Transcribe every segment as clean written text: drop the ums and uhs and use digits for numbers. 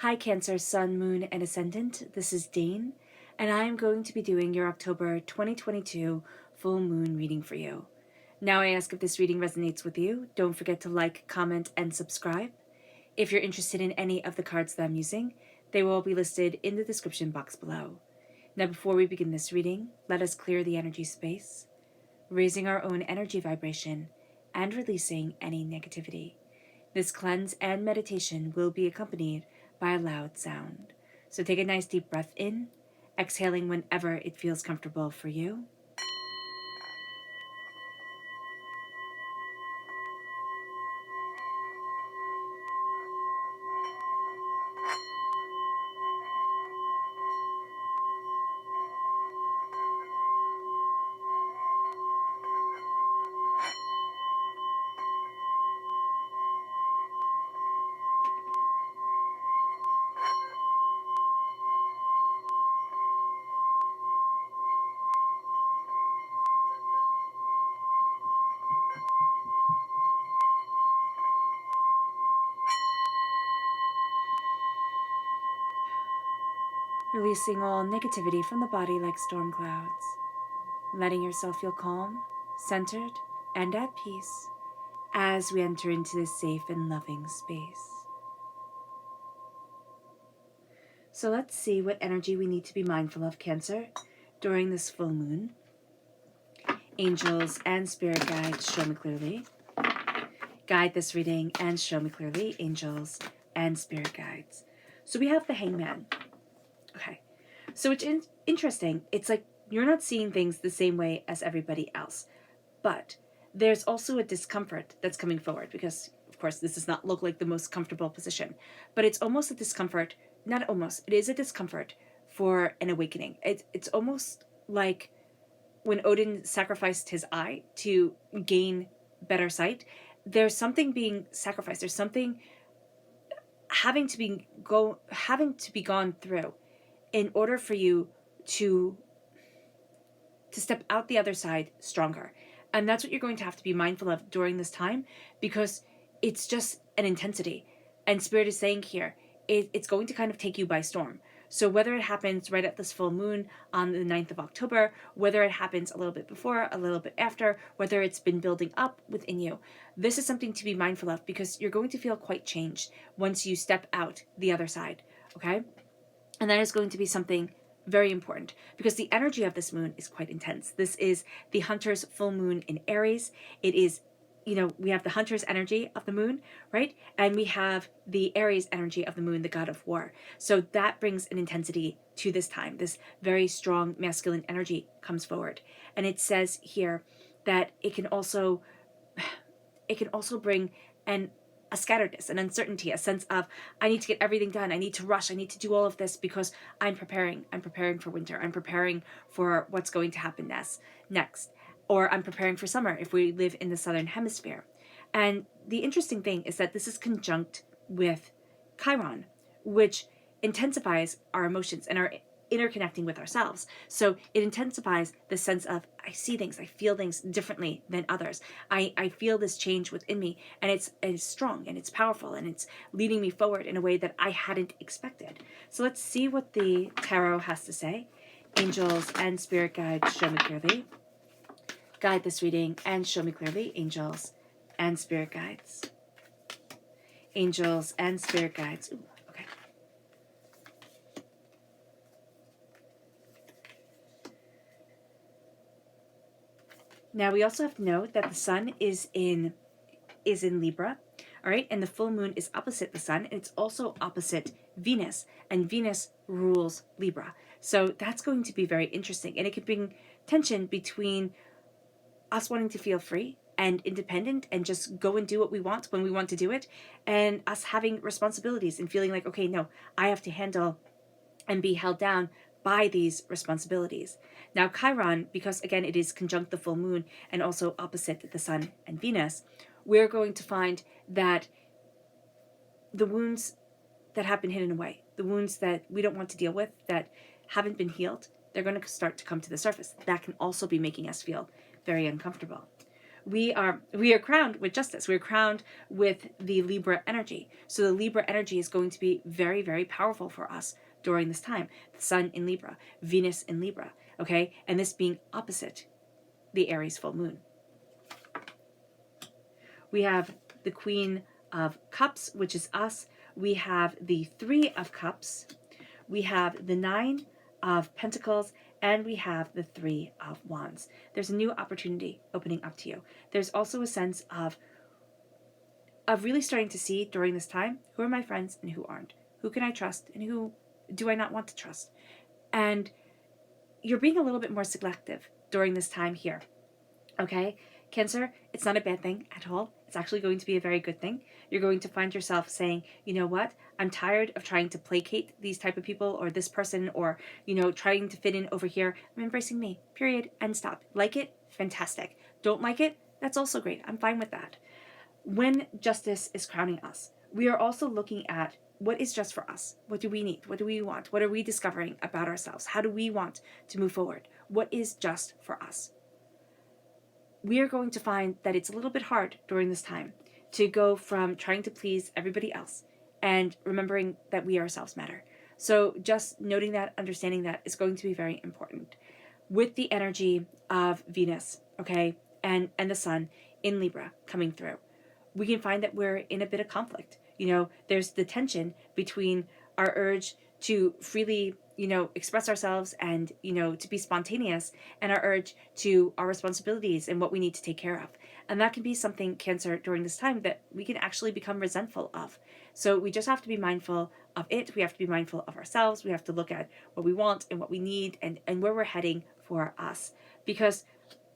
Hi Cancer, Sun, Moon, and Ascendant. This is Dane, and I am going to be doing your October 2022 full moon reading for you. Now I ask if this reading resonates with you. Don't forget to like, comment, and subscribe. If you're interested in any of the cards that I'm using, they will all be listed in the description box below. Now before we begin this reading, let us clear the energy space, raising our own energy vibration and releasing any negativity. This cleanse and meditation will be accompanied by a loud sound. So take a nice deep breath in, exhaling whenever it feels comfortable for you. Releasing all negativity from the body like storm clouds. Letting yourself feel calm, centered, and at peace as we enter into this safe and loving space. So let's see what energy we need to be mindful of, Cancer, during this full moon. Angels and spirit guides, show me clearly. Guide this reading and show me clearly, angels and spirit guides. So we have the Hangman. Okay, so it's interesting. It's like you're not seeing things the same way as everybody else, but there's also a discomfort that's coming forward because, of course, this does not look like the most comfortable position, but it's almost a discomfort, not almost, it is a discomfort for an awakening. It's almost like when Odin sacrificed his eye to gain better sight, there's something being sacrificed. There's something having to be gone through in order for you to step out the other side stronger. And that's what you're going to have to be mindful of during this time, because it's just an intensity. And Spirit is saying here, it's going to kind of take you by storm. So whether it happens right at this full moon on the 9th of October, whether it happens a little bit before, a little bit after, whether it's been building up within you, this is something to be mindful of, because you're going to feel quite changed once you step out the other side, okay? And that is going to be something very important, because the energy of this moon is quite intense. This is the Hunter's full moon in Aries. It is, we have the Hunter's energy of the moon, right? And we have the Aries energy of the moon, the god of war. So that brings an intensity to this time. This very strong masculine energy comes forward. And it says here that it can also bring a scatteredness, an uncertainty, a sense of, I need to get everything done. I need to rush. I need to do all of this because I'm preparing. I'm preparing for winter. I'm preparing for what's going to happen next. Or I'm preparing for summer if we live in the southern hemisphere. And the interesting thing is that this is conjunct with Chiron, which intensifies our emotions and our interconnecting with ourselves. So it intensifies the sense of, I see things, I feel things differently than others. I feel this change within me, and it's strong and it's powerful and it's leading me forward in a way that I hadn't expected. So let's see what the tarot has to say. Angels and spirit guides, show me clearly. Guide this reading and show me clearly, angels and spirit guides. Angels and spirit guides. Ooh, okay. Now we also have to note that the sun is in Libra, all right, and the full moon is opposite the sun, and it's also opposite Venus, and Venus rules Libra. So that's going to be very interesting, and it could bring tension between us wanting to feel free and independent and just go and do what we want when we want to do it, and us having responsibilities and feeling like, okay, no, I have to handle and be held down by these responsibilities. Now Chiron, because again it is conjunct the full moon and also opposite the sun and Venus, we're going to find that the wounds that have been hidden away, the wounds that we don't want to deal with, that haven't been healed, they're going to start to come to the surface. That can also be making us feel very uncomfortable. we are crowned with justice. We're crowned with the Libra energy. So the Libra energy is going to be very, very powerful for us during this time. The Sun in Libra, Venus in Libra, okay? And this being opposite the Aries full moon. We have the Queen of Cups, which is us. We have the Three of Cups. We have the Nine of Pentacles, and we have the Three of Wands. There's a new opportunity opening up to you. There's also a sense of really starting to see during this time, who are my friends and who aren't? Who can I trust and who do I not want to trust? And you're being a little bit more selective during this time here. Okay? Cancer, it's not a bad thing at all. It's actually going to be a very good thing. You're going to find yourself saying, you know what? I'm tired of trying to placate these type of people or this person or, trying to fit in over here. I'm embracing me, period, and stop. Like it? Fantastic. Don't like it? That's also great. I'm fine with that. When justice is crowning us, we are also looking at what is just for us. What do we need? What do we want? What are we discovering about ourselves? How do we want to move forward? What is just for us? We are going to find that it's a little bit hard during this time to go from trying to please everybody else and remembering that we ourselves matter. So just noting that, understanding that is going to be very important. With the energy of Venus, okay, and the Sun in Libra coming through, we can find that we're in a bit of conflict. There's the tension between our urge to freely, express ourselves and, to be spontaneous, and our urge to our responsibilities and what we need to take care of. And that can be something, Cancer, during this time that we can actually become resentful of. So we just have to be mindful of it. We have to be mindful of ourselves. We have to look at what we want and what we need and where we're heading for us. Because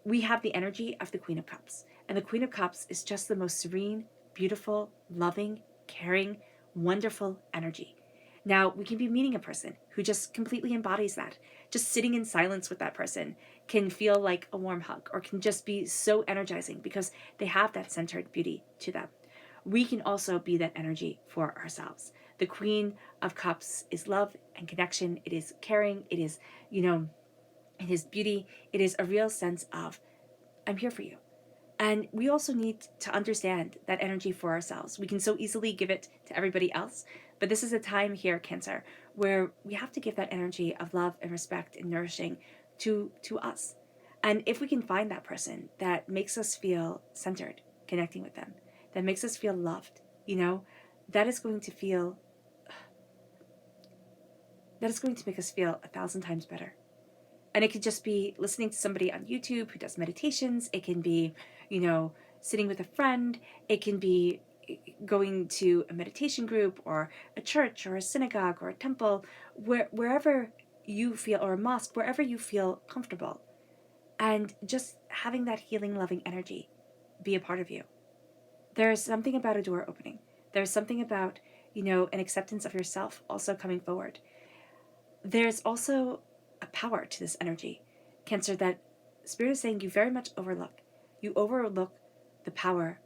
we have the energy of the Queen of Cups. And the Queen of Cups is just the most serene, beautiful, loving, caring, wonderful energy. Now, we can be meeting a person who just completely embodies that. Just sitting in silence with that person can feel like a warm hug or can just be so energizing because they have that centered beauty to them. We can also be that energy for ourselves. The Queen of Cups is love and connection. It is caring. It is, it is beauty. It is a real sense of, I'm here for you. And we also need to understand that energy for ourselves. We can so easily give it to everybody else, but this is a time here, Cancer, where we have to give that energy of love and respect and nourishing to us. And if we can find that person that makes us feel centered, connecting with them, that makes us feel loved, that is going to make us feel 1,000 times better. And it could just be listening to somebody on YouTube who does meditations. It can be, sitting with a friend. It can be going to a meditation group or a church or a synagogue or a temple, wherever you feel, or a mosque, wherever you feel comfortable. And just having that healing, loving energy be a part of you. There's something about a door opening. There's something about, an acceptance of yourself also coming forward. There's also a power to this energy, Cancer, that Spirit is saying you very much overlook. You overlook the power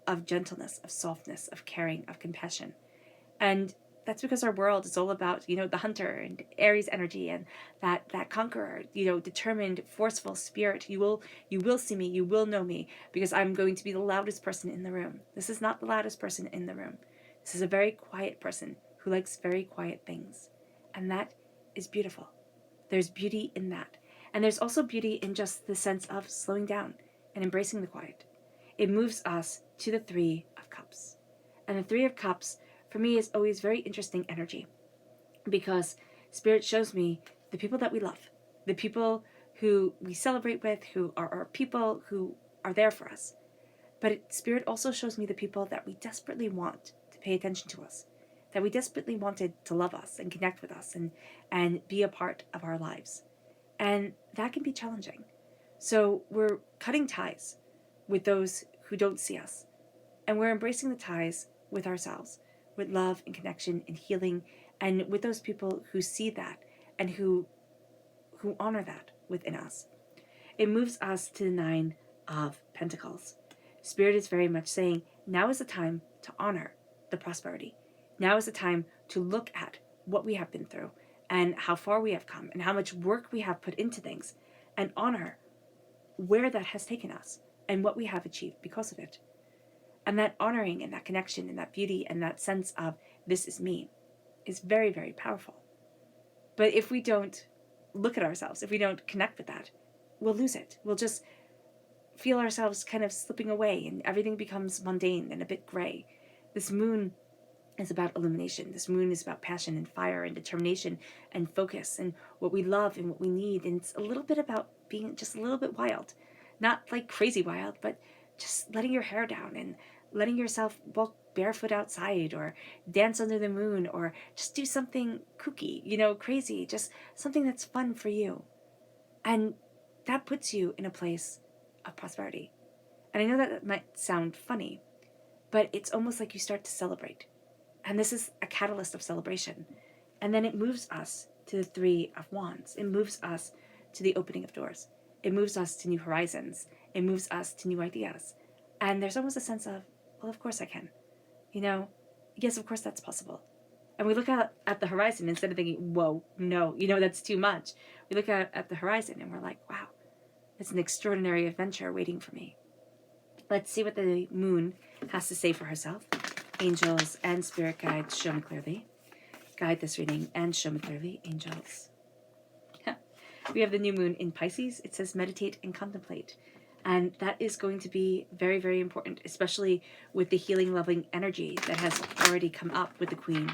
of gentleness, of softness, of caring, of compassion. And that's because our world is all about, the hunter and Aries energy and that conqueror, determined, forceful spirit. You will see me, you will know me, because I'm going to be the loudest person in the room. This is not the loudest person in the room. This is a very quiet person who likes very quiet things. And that is beautiful. There's beauty in that. And there's also beauty in just the sense of slowing down and embracing the quiet. It moves us to the Three of Cups. And the Three of Cups, for me, is always very interesting energy because Spirit shows me the people that we love, the people who we celebrate with, who are our people, who are there for us. But Spirit also shows me the people that we desperately want to pay attention to us, that we desperately wanted to love us and connect with us and be a part of our lives. And that can be challenging. So we're cutting ties with those who don't see us. And we're embracing the ties with ourselves, with love and connection and healing, and with those people who see that and who honor that within us. It moves us to the Nine of Pentacles. Spirit is very much saying, now is the time to honor the prosperity. Now is the time to look at what we have been through and how far we have come and how much work we have put into things and honor where that has taken us and what we have achieved because of it. And that honoring and that connection and that beauty and that sense of this is me is very, very powerful. But if we don't look at ourselves, if we don't connect with that, we'll lose it. We'll just feel ourselves kind of slipping away and everything becomes mundane and a bit gray. This moon is about illumination. This moon is about passion and fire and determination and focus and what we love and what we need. And it's a little bit about being just a little bit wild. Not like crazy wild, but just letting your hair down and letting yourself walk barefoot outside or dance under the moon or just do something kooky, crazy, just something that's fun for you. And that puts you in a place of prosperity. And I know that might sound funny, but it's almost like you start to celebrate. And this is a catalyst of celebration. And then it moves us to the Three of Wands. It moves us to the opening of doors. It moves us to new horizons. It moves us to new ideas. And there's almost a sense of, well, of course I can. Yes, of course that's possible. And we look out at the horizon instead of thinking, whoa, no, that's too much. We look out at the horizon and we're like, wow, it's an extraordinary adventure waiting for me. Let's see what the moon has to say for herself. Angels and spirit guides, show me clearly. Guide this reading and show me clearly, angels. We have the new moon in Pisces. It says meditate and contemplate. And that is going to be very, very important, especially with the healing, loving energy that has already come up with the Queen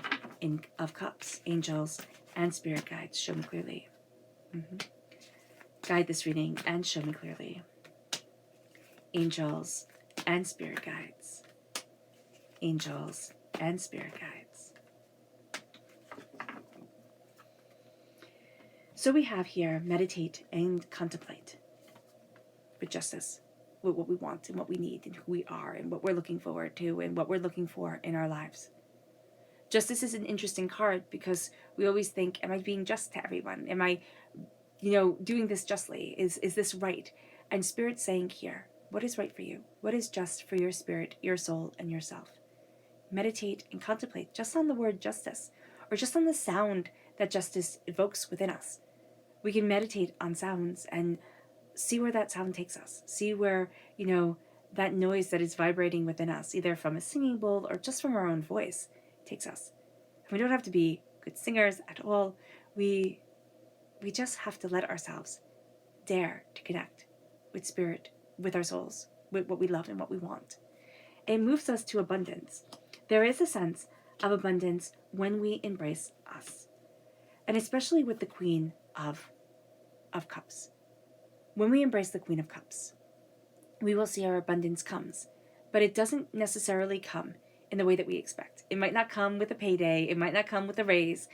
of Cups. Angels and spirit guides, show me clearly. Guide this reading and show me clearly. Angels and spirit guides. Angels and spirit guides. So we have here meditate and contemplate with justice, with what we want and what we need and who we are and what we're looking forward to and what we're looking for in our lives. Justice is an interesting card because we always think, am I being just to everyone? Am I, doing this justly? Is this right? And Spirit's saying here, what is right for you? What is just for your spirit, your soul, and yourself? Meditate and contemplate just on the word justice, or just on the sound that justice evokes within us. We can meditate on sounds and see where that sound takes us. See where, that noise that is vibrating within us, either from a singing bowl or just from our own voice, takes us. And we don't have to be good singers at all. We just have to let ourselves dare to connect with spirit, with our souls, with what we love and what we want. It moves us to abundance. There is a sense of abundance when we embrace us. And especially with the Queen of Cups. When we embrace the Queen of Cups, we will see our abundance comes. But it doesn't necessarily come in the way that we expect. It might not come with a payday. It might not come with a raise.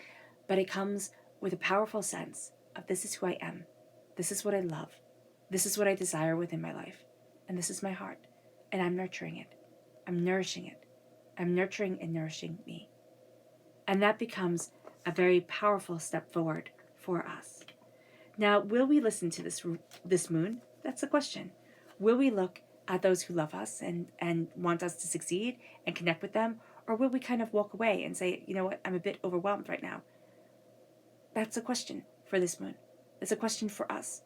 But it comes with a powerful sense of this is who I am. This is what I love. This is what I desire within my life. And this is my heart. And I'm nurturing it. I'm nourishing it. I'm nurturing and nourishing me. And that becomes a very powerful step forward for us. Now, will we listen to this moon? That's the question. Will we look at those who love us and want us to succeed and connect with them? Or will we kind of walk away and say, you know what, I'm a bit overwhelmed right now? That's a question for this moon. It's a question for us.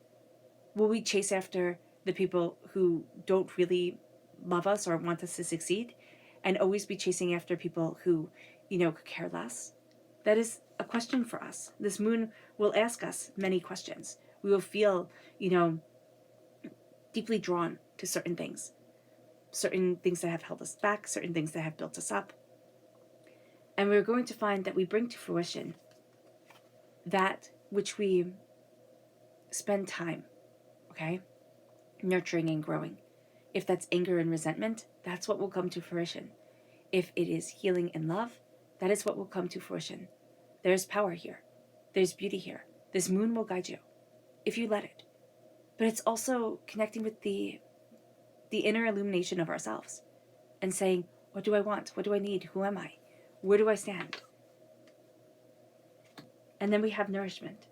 Will we chase after the people who don't really love us or want us to succeed and always be chasing after people who, could care less? That is a question for us. This moon will ask us many questions. We will feel, deeply drawn to certain things that have held us back, certain things that have built us up. And we're going to find that we bring to fruition that which we spend time, nurturing and growing. If that's anger and resentment, that's what will come to fruition. If it is healing and love, that is what will come to fruition. There's power here. There's beauty here. This moon will guide you, if you let it. But it's also connecting with the inner illumination of ourselves and saying, what do I want? What do I need? Who am I? Where do I stand? And then we have nourishment.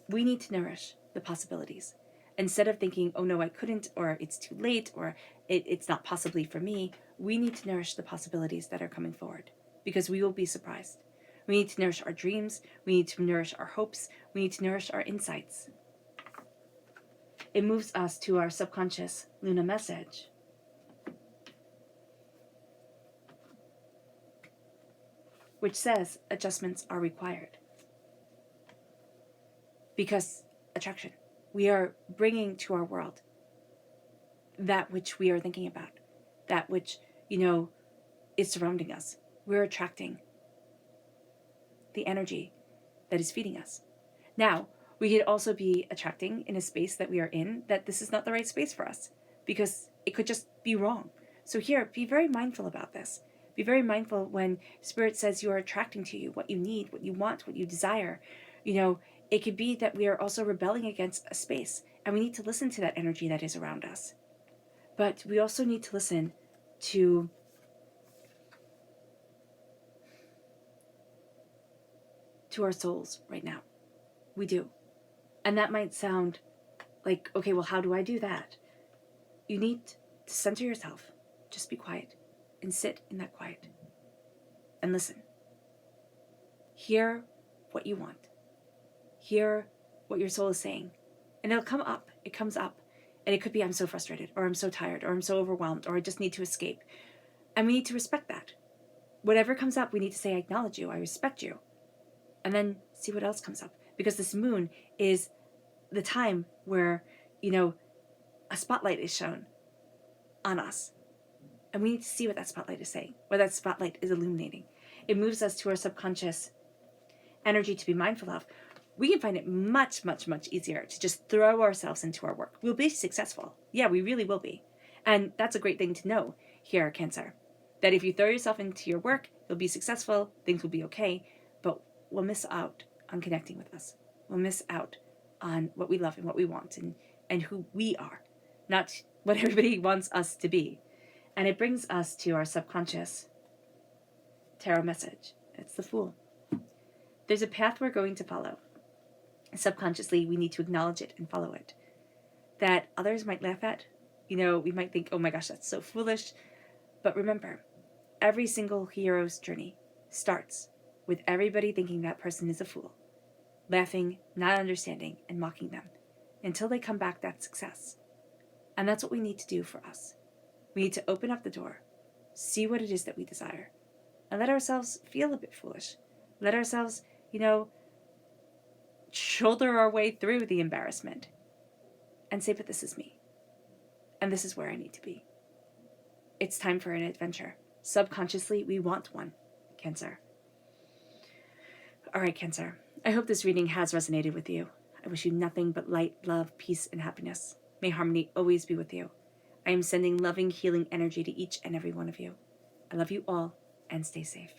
We need to nourish the possibilities. Instead of thinking, oh no, I couldn't, or it's too late, or it's not possibly for me, we need to nourish the possibilities that are coming forward because we will be surprised. We need to nourish our dreams. We need to nourish our hopes. We need to nourish our insights. it moves us to our subconscious Luna message. Which says adjustments are required. Because attraction, we are bringing to our world that which we are thinking about, that which, is surrounding us. We're attracting the energy that is feeding us. Now, we could also be attracting in a space that we are in that this is not the right space for us because it could just be wrong. So here, be very mindful about this. Be very mindful when Spirit says you are attracting to you what you need, what you want, what you desire. It could be that we are also rebelling against a space, and we need to listen to that energy that is around us. But we also need to listen to our souls right now. We do. And that might sound like, okay, well, how do I do that? You need to center yourself. Just be quiet and sit in that quiet and listen. Hear what you want. Hear what your soul is saying. And it'll come up. It comes up. And it could be, I'm so frustrated, or I'm so tired, or I'm so overwhelmed, or I just need to escape. And we need to respect that. Whatever comes up, we need to say, I acknowledge you, I respect you. And then see what else comes up. Because this moon is the time where, a spotlight is shown on us. And we need to see what that spotlight is saying, what that spotlight is illuminating. It moves us to our subconscious energy to be mindful of. We can find it much, much, much easier to just throw ourselves into our work. We'll be successful. Yeah, we really will be. And that's a great thing to know here, Cancer. That if you throw yourself into your work, you'll be successful, things will be okay, but we'll miss out on connecting with us. We'll miss out on what we love and what we want and who we are, not what everybody wants us to be. And it brings us to our subconscious tarot message. It's the Fool. There's a path we're going to follow. Subconsciously, we need to acknowledge it and follow it. That others might laugh at. We might think, oh my gosh, that's so foolish. But remember, every single hero's journey starts with everybody thinking that person is a fool, laughing, not understanding, and mocking them, until they come back that success. And that's what we need to do for us. We need to open up the door, see what it is that we desire, and let ourselves feel a bit foolish. Let ourselves, shoulder our way through the embarrassment and say, but this is me. And this is where I need to be. It's time for an adventure. Subconsciously, we want one, Cancer. All right, Cancer. I hope this reading has resonated with you. I wish you nothing but light, love, peace, and happiness. May harmony always be with you. I am sending loving, healing energy to each and every one of you. I love you all, and stay safe.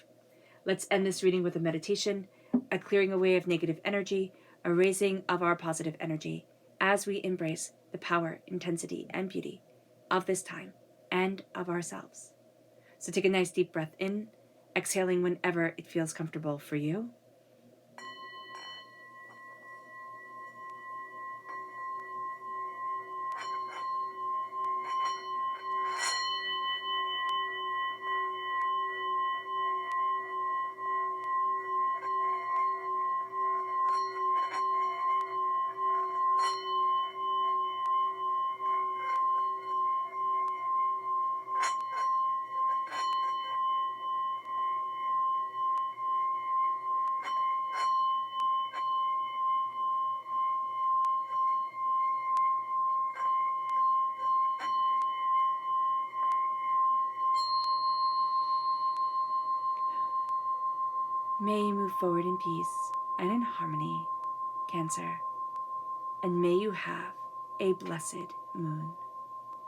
Let's end this reading with a meditation, a clearing away of negative energy, a raising of our positive energy as we embrace the power, intensity, and beauty of this time and of ourselves. So take a nice deep breath in, exhaling whenever it feels comfortable for you. May you move forward in peace and in harmony, Cancer. And may you have a blessed moon.